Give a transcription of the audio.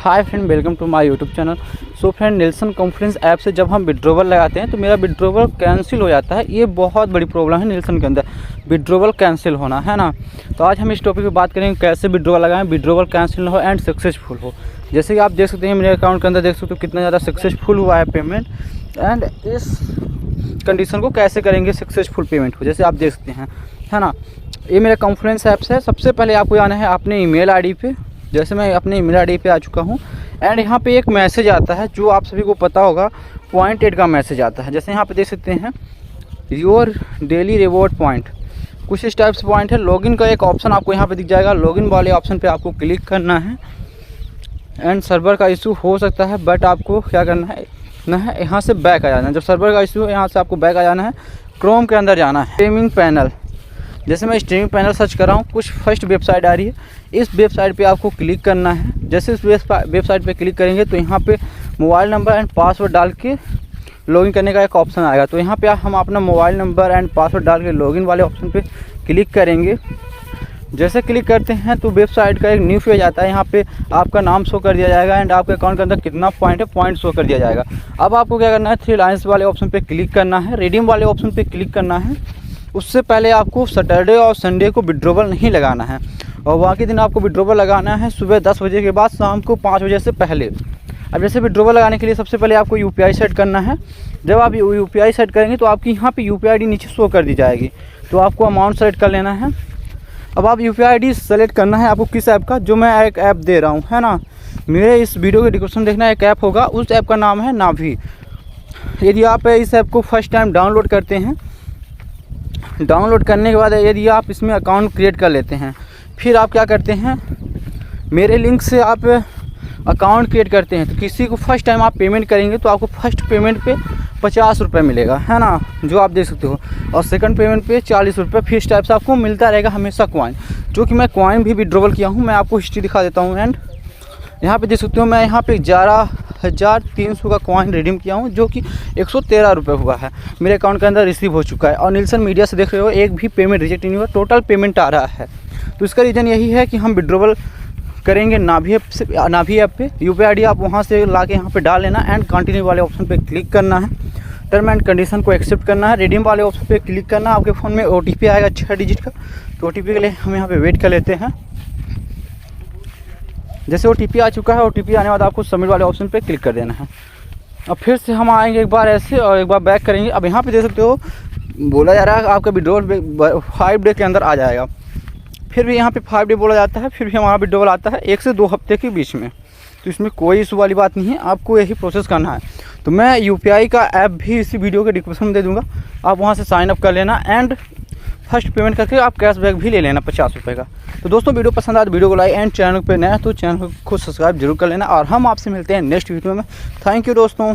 Hi friend, welcome to my YouTube channel. So friend, Nelson conference app से जब हम withdrawal लगाते हैं तो मेरा विड्रॉवल कैंसिल हो जाता है। ये बहुत बड़ी प्रॉब्लम है नेल्सन के अंदर, विड्रॉवल कैंसिल होना, है ना। तो आज हम इस टॉपिक पे बात करेंगे कैसे विड्रॉवल लगाएं, विड्रॉवल कैंसिल हो एंड सक्सेसफुल हो। जैसे कि आप देख सकते हैं मेरे अकाउंट के अंदर, देख सकते हो कितना ज़्यादा सक्सेसफुल हुआ है पेमेंट। एंड इस कंडीशन को कैसे करेंगे सक्सेसफुल पेमेंट को, जैसे आप देख सकते हैं, है ना। ये मेरा कॉन्फ्रेंस ऐप्स है। सबसे पहले आपको आना है अपने ईमेल आईडी पे। जैसे मैं अपने ईमेल आईडी पे आ चुका हूँ एंड यहाँ पे एक मैसेज आता है जो आप सभी को पता होगा, पॉइंट 8 का मैसेज आता है। जैसे यहाँ पे देख सकते हैं योर डेली रिवॉर्ड पॉइंट, कुछ इस टाइप से पॉइंट है। लॉगिन का एक ऑप्शन आपको यहाँ पे दिख जाएगा, लॉगिन वाले ऑप्शन पे आपको क्लिक करना है। एंड सर्वर का इशू हो सकता है, बट आपको क्या करना है यहाँ से बैक आ जाना है। जब सर्वर का इशू है यहाँ से आपको बैक आ जाना है, क्रोम के अंदर जाना है। स्ट्रीमिंग पैनल, जैसे मैं स्ट्रीमिंग पैनल सर्च कर रहा हूँ, कुछ फर्स्ट वेबसाइट आ रही है, इस वेबसाइट पे आपको क्लिक करना है। जैसे इस वेबसाइट पे क्लिक करेंगे तो यहाँ पे मोबाइल नंबर एंड पासवर्ड डाल के लॉगिन करने का एक ऑप्शन आएगा। तो यहाँ पे हम अपना मोबाइल नंबर एंड पासवर्ड डाल के लॉगिन वाले ऑप्शन पे क्लिक करेंगे। जैसे क्लिक करते हैं तो वेबसाइट का एक न्यू पेज आता है। यहाँ पे आपका नाम शो कर दिया जाएगा एंड आपके अकाउंट के अंदर कितना पॉइंट है, पॉइंट शो कर दिया जाएगा। अब आपको क्या करना है, 3 लाइन्स वाले ऑप्शन पे क्लिक करना है, रिडीम वाले ऑप्शन पे क्लिक करना है। उससे पहले आपको सैटरडे और संडे को विड्रॉवल नहीं लगाना है, और बाकी दिन आपको विड्रॉवल लगाना है सुबह 10 बजे के बाद शाम को 5 बजे से पहले। अब जैसे विड्रॉवल लगाने के लिए सबसे पहले आपको यूपीआई सेट करना है। जब आप यूपीआई सेट करेंगे तो आपकी यहाँ पे यूपीआई आईडी नीचे शो कर दी जाएगी, तो आपको अमाउंट सेलेक्ट कर लेना है। अब आप यूपीआई आईडी सेलेक्ट करना है आपको किस ऐप का, जो मैं एक ऐप दे रहा हूँ, है ना। मेरे इस वीडियो के डिस्क्रिप्शन देखना, एक ऐप होगा, उस ऐप का नाम है नाभी। यदि आप इस ऐप को फर्स्ट टाइम डाउनलोड करते हैं, डाउनलोड करने के बाद यदि आप इसमें अकाउंट क्रिएट कर लेते हैं, फिर आप क्या करते हैं, मेरे लिंक से आप अकाउंट क्रिएट करते हैं, तो किसी को फर्स्ट टाइम आप पेमेंट करेंगे तो आपको फर्स्ट पेमेंट पे 50 रुपये मिलेगा, है ना, जो आप देख सकते हो। और सेकंड पेमेंट पे 40 रुपये। फिर इस टाइप से आपको मिलता रहेगा हमेशा कॉइन, जो कि मैं कॉइन भी विड्रॉवल किया हूँ। मैं आपको हिस्ट्री दिखा देता हूँ। एंड यहाँ पे देख सकते हो मैं यहाँ पे 11,300 का कॉइन रिडीम किया हूँ, जो कि 113 रुपये हुआ है, मेरे अकाउंट के अंदर रिसीव हो चुका है। और निल्सन मीडिया से देख रहे हो, एक भी पेमेंट रिजेक्ट नहीं हुआ, टोटल पेमेंट आ रहा है। तो इसका रीज़न यही है कि हम विड्रॉवल करेंगे नाभी ऐप से। नाभी ऐप पे यूपीआई आईडी आप वहाँ से ला के यहाँ पे डाल लेना एंड कंटिन्यू वाले ऑप्शन पे क्लिक करना है। टर्म एंड कंडीशन को एक्सेप्ट करना है। रिडीम वाले ऑप्शन पे क्लिक करना है। आपके फ़ोन में OTP आएगा 6 डिजिट का, तो OTP के लिए हम यहाँ पे वेट कर लेते हैं। जैसे OTP आ चुका है, OTP आने के बाद आपको सबमिट वाले ऑप्शन पे क्लिक कर देना है। अब फिर से हम आएंगे एक बार ऐसे और एक बार बैक करेंगे। अब यहाँ पे देख सकते हो बोला जा रहा है आपका विड्रॉवल 5 डे के अंदर आ जाएगा। फिर भी यहाँ पे 5 डे बोला जाता है, फिर भी हमारा विड्रॉवल आता है 1 से 2 हफ्ते के बीच में। तो इसमें कोई इशू वाली बात नहीं है, आपको यही प्रोसेस करना है। तो मैं यूपीआई का ऐप भी इसी वीडियो के डिस्क्रिप्शन में दे दूँगा, आप वहाँ से साइन अप कर लेना एंड फर्स्ट पेमेंट करके आप कैशबैक भी ले लेना 50 रुपये का। तो दोस्तों, वीडियो पसंद आए तो वीडियो को लाइक एंड चैनल पे नया तो चैनल को खुद सब्सक्राइब जरूर कर लेना। और हम आपसे मिलते हैं नेक्स्ट वीडियो में। थैंक यू दोस्तों।